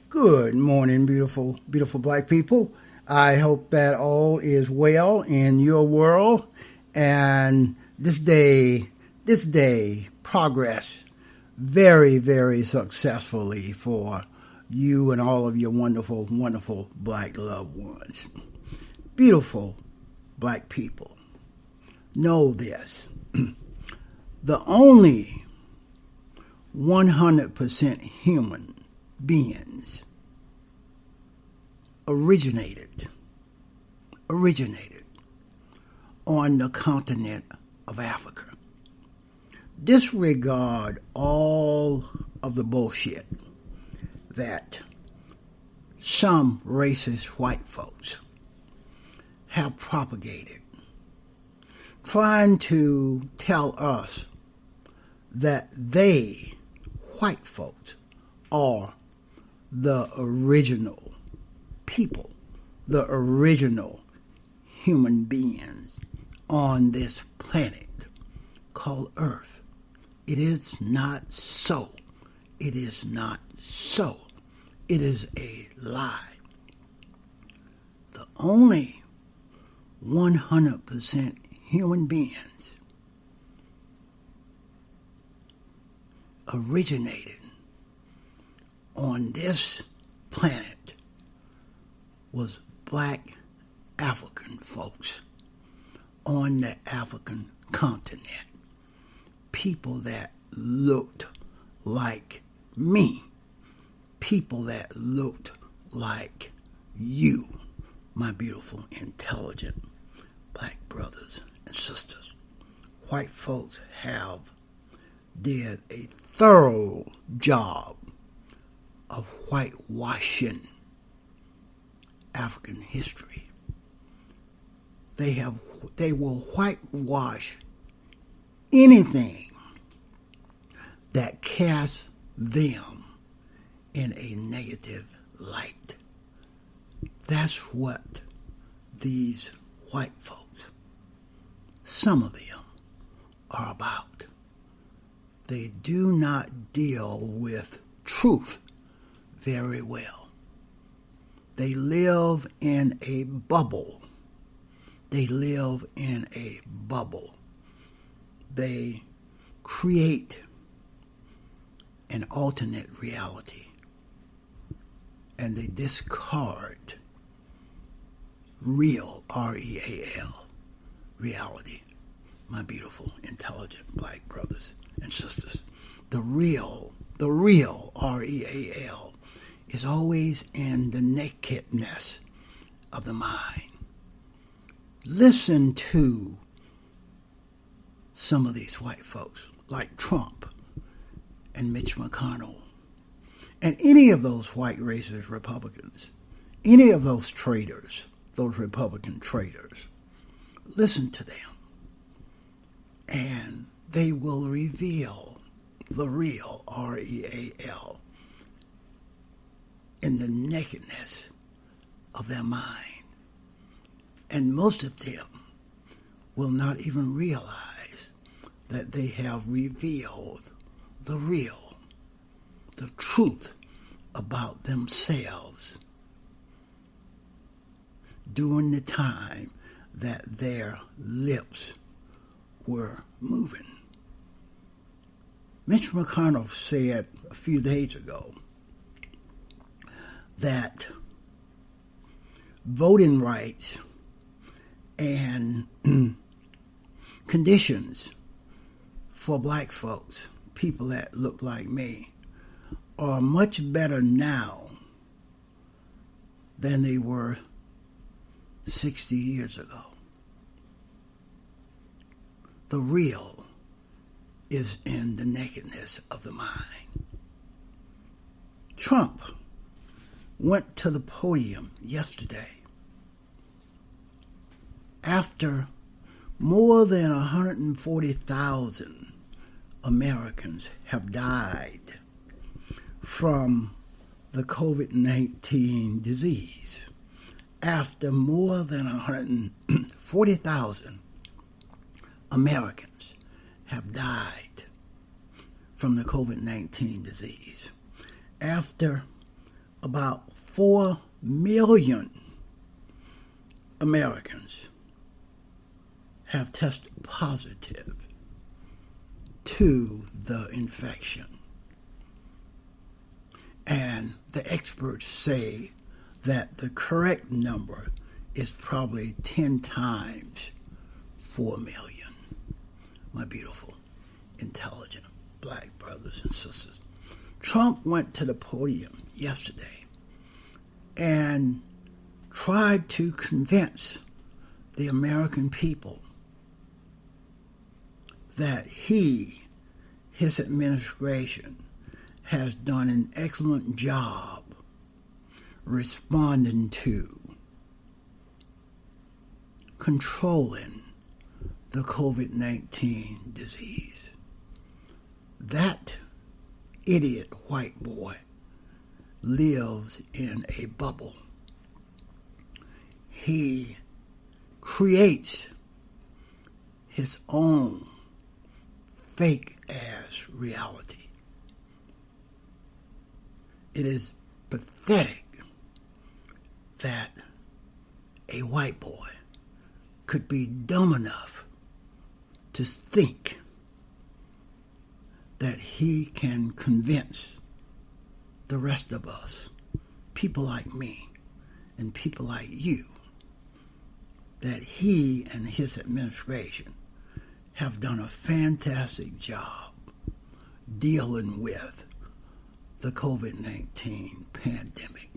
Good morning, beautiful, beautiful black people. I hope that all is well in your world and this day progress very, very successfully for you and all of your wonderful, wonderful black loved ones. Beautiful black people, know this. The only 100% human beings originated on the continent of Africa. Disregard all of the bullshit that some racist white folks have propagated, trying to tell us that they, white folks, are the original people, the original human beings on this planet called Earth. It is not so. It is not so. It is a lie. The only 100% human beings originated on this planet was black African folks on the African continent. People that looked like me. People that looked like you, my beautiful, intelligent black brothers and sisters. White folks did a thorough job of whitewashing African history. They will whitewash anything that casts them in a negative light. That's what these white folks, some of them, are about. They do not deal with truth very well. They live in a bubble. They live in a bubble. They create an alternate reality, and they discard real, R-E-A-L, reality. My beautiful, intelligent black brothers and sisters. The real, R-E-A-L, is always in the nakedness of the mind. Listen to some of these white folks, like Trump and Mitch McConnell, and any of those white racist Republicans, any of those traitors, those Republican traitors. Listen to them, and they will reveal the real, R-E-A-L, in the nakedness of their mind. And most of them will not even realize that they have revealed the real, the truth about themselves during the time that their lips were moving. Mitch McConnell said a few days ago that voting rights and conditions for black folks, people that look like me, are much better now than they were 60 years ago. The real is in the nakedness of the mind. Trump went to the podium yesterday after more than 140,000 Americans have died from the COVID-19 disease. After more than 140,000 Americans have died from the COVID-19 disease. After about 4 million Americans have tested positive to the infection. And the experts say that the correct number is probably 10 times 4 million. My beautiful, intelligent black brothers and sisters. Trump went to the podium yesterday and tried to convince the American people that his administration, has done an excellent job responding to controlling the COVID-19 disease. That idiot white boy lives in a bubble. He creates his own fake-ass reality. It is pathetic that a white boy could be dumb enough to think that he can convince the rest of us, people like me and people like you, that he and his administration have done a fantastic job dealing with the COVID-19 pandemic.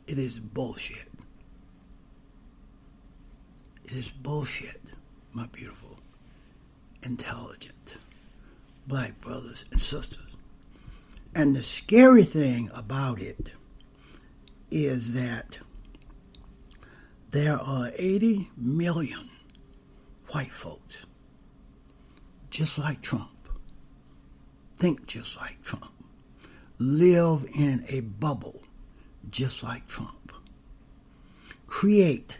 It is bullshit. It is bullshit, my beautiful, intelligent black brothers and sisters. And the scary thing about it is that there are 80 million white folks just like Trump, think just like Trump, live in a bubble just like Trump, create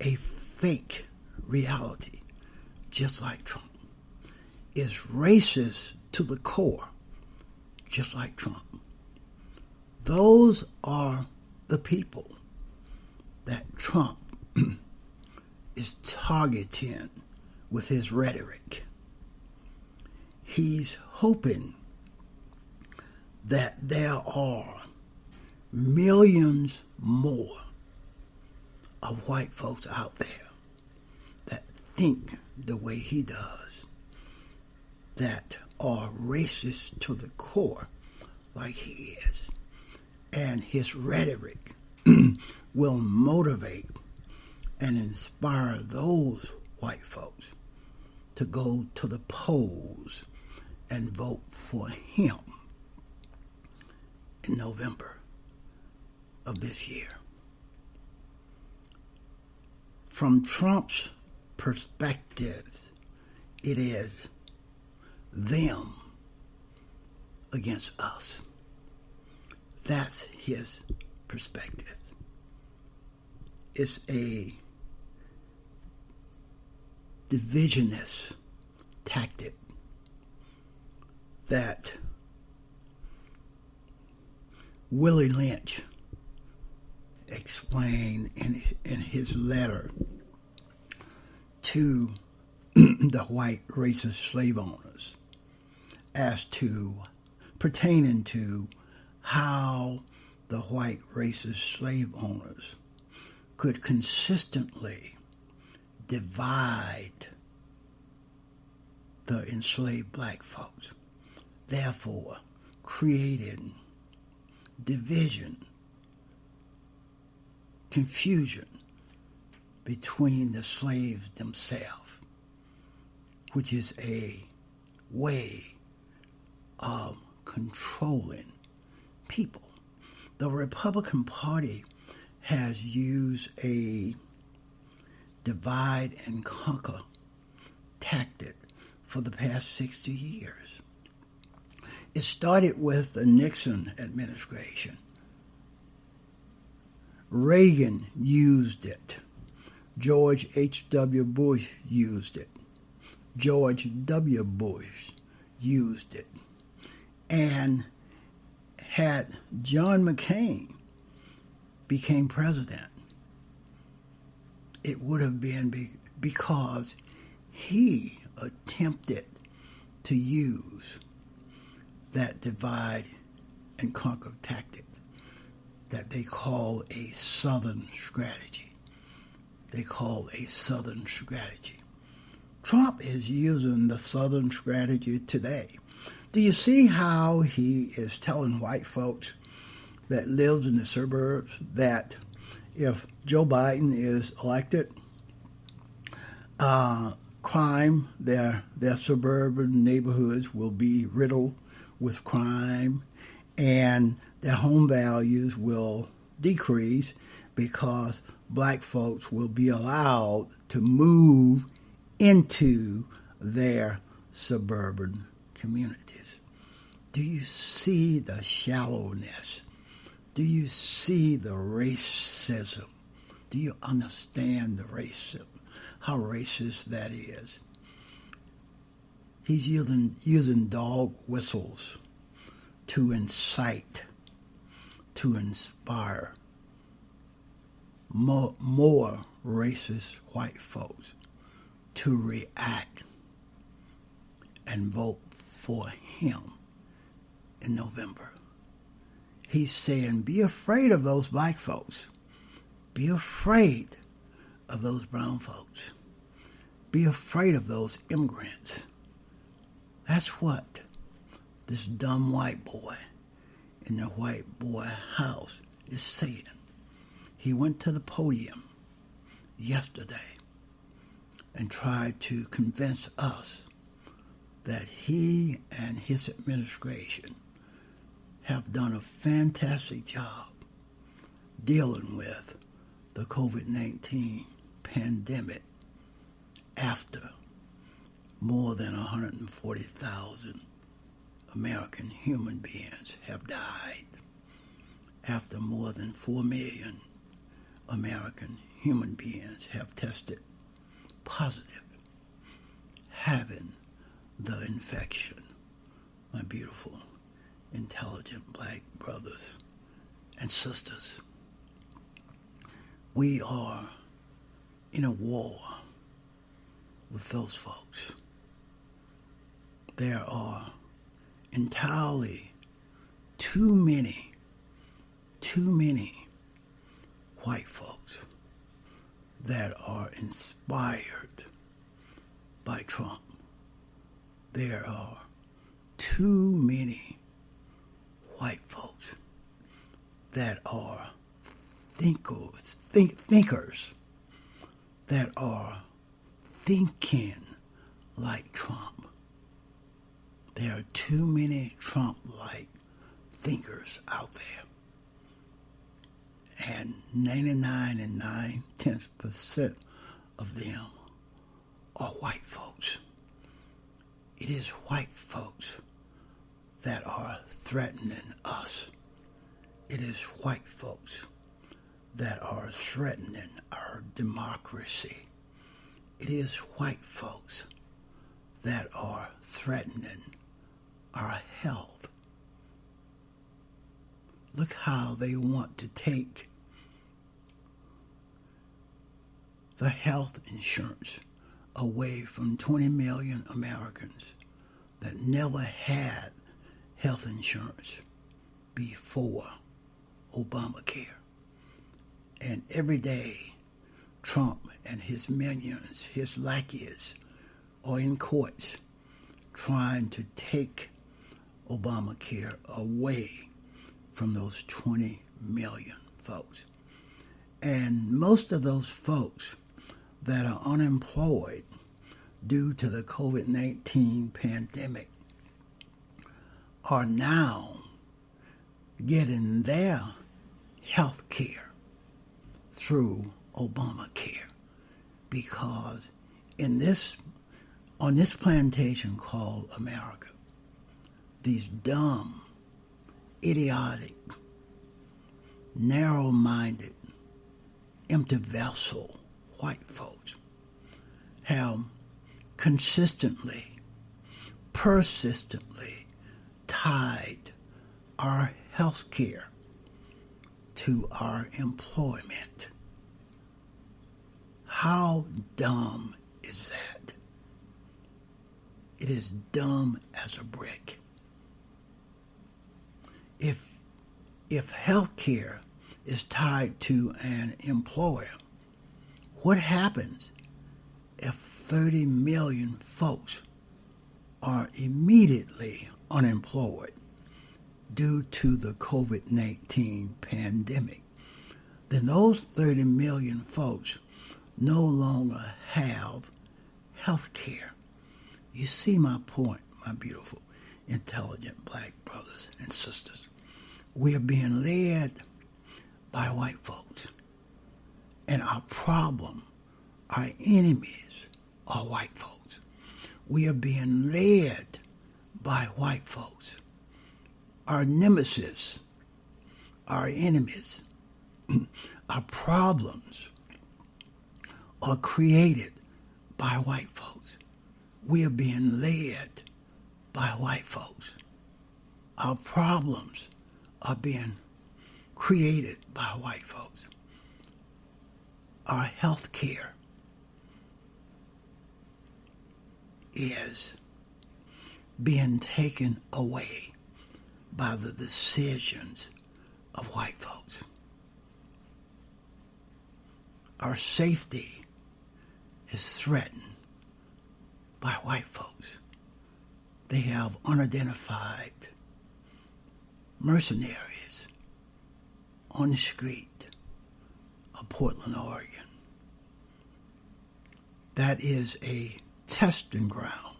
a fake reality just like Trump, is racist to the core just like Trump. Those are the people that Trump is targeting with his rhetoric. He's hoping that there are millions more of white folks out there that think the way he does, that are racist to the core like he is. And his rhetoric will motivate and inspire those white folks to go to the polls and vote for him in November of this year. From Trump's perspective, it is them against us. That's his perspective. It's a divisionist tactic that Willie Lynch explained in his letter to the white racist slave owners as to pertaining to how the white racist slave owners could consistently divide the enslaved black folks, therefore creating division, confusion between the slaves themselves, which is a way of controlling people. The Republican Party has used a divide and conquer tactic for the past 60 years. It started with the Nixon administration. Reagan used it. George H.W. Bush used it. George W. Bush used it. And had John McCain became president, it would have been because he attempted to use that divide and conquer tactic that they call a Southern strategy. They call a Southern strategy. Trump is using the Southern strategy today. Do you see how he is telling white folks that lives in the suburbs that if Joe Biden is elected, crime, their suburban neighborhoods will be riddled with crime, and their home values will decrease because black folks will be allowed to move into their suburban communities. Do you see the shallowness? Do you see the racism? Do you understand the racism? How racist that is? He's using dog whistles to incite, to inspire more racist white folks to react and vote for him in November. He's saying, be afraid of those black folks. Be afraid of those brown folks. Be afraid of those immigrants. That's what this dumb white boy in the white boy house is saying. He went to the podium yesterday and tried to convince us that he and his administration have done a fantastic job dealing with the COVID-19 pandemic after more than 140,000 American human beings have died, after more than 4 million American human beings have tested positive, having the infection. My beautiful, intelligent black brothers and sisters, we are in a war with those folks. There are entirely too many white folks that are inspired by Trump. There are too many white folks that are thinkers that are thinking like Trump. There are too many Trump-like thinkers out there. And 99 9/10% of them are white folks. It is white folks that are threatening us. It is white folks that are threatening our democracy. It is white folks that are threatening our health. Look how they want to take the health insurance away from 20 million Americans that never had health insurance before Obamacare. And every day, Trump and his minions, his lackeys, are in courts trying to take Obamacare away from those 20 million folks. And most of those folks that are unemployed due to the COVID-19 pandemic are now getting their health care through Obamacare, because on this plantation called America, these dumb, idiotic, narrow-minded, empty vessel white folks have consistently, persistently tied our health care to our employment. How dumb is that? It is dumb as a brick. If health care is tied to an employer, what happens if 30 million folks are immediately unemployed due to the COVID-19 pandemic? Then those 30 million folks no longer have health care. You see my point, my beautiful, intelligent black brothers and sisters. We are being led by white folks. And our problem, our enemies, are white folks. We are being led by white folks. Our nemesis, our enemies, our problems are created by white folks. We are being led by white folks. Our problems are being created by white folks. Our health care is being taken away by the decisions of white folks. Our safety is threatened by white folks. They have unidentified mercenaries on the street of Portland, Oregon. That is a testing ground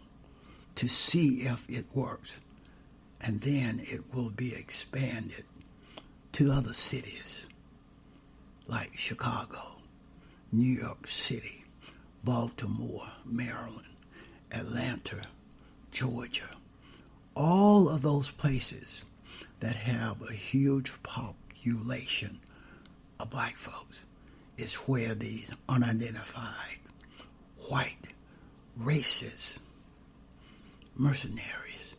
to see if it works, and then it will be expanded to other cities like Chicago, New York City, Baltimore, Maryland, Atlanta, Georgia. All of those places that have a huge population of black folks is where these unidentified white racist mercenaries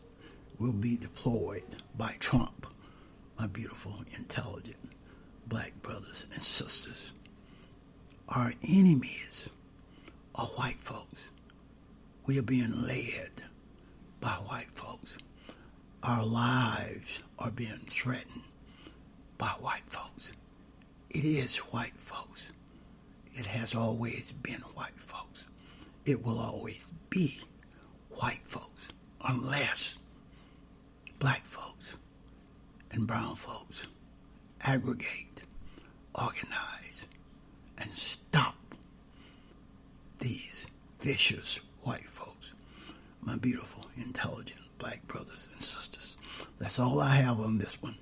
will be deployed by Trump, my beautiful, intelligent black brothers and sisters. Our enemies are white folks. We are being led by white folks. Our lives are being threatened by white folks. It is white folks. It has always been white folks. It will always be white folks unless black folks and brown folks aggregate, organize, and stop these vicious white folks. My beautiful, intelligent black brothers and sisters. That's all I have on this one.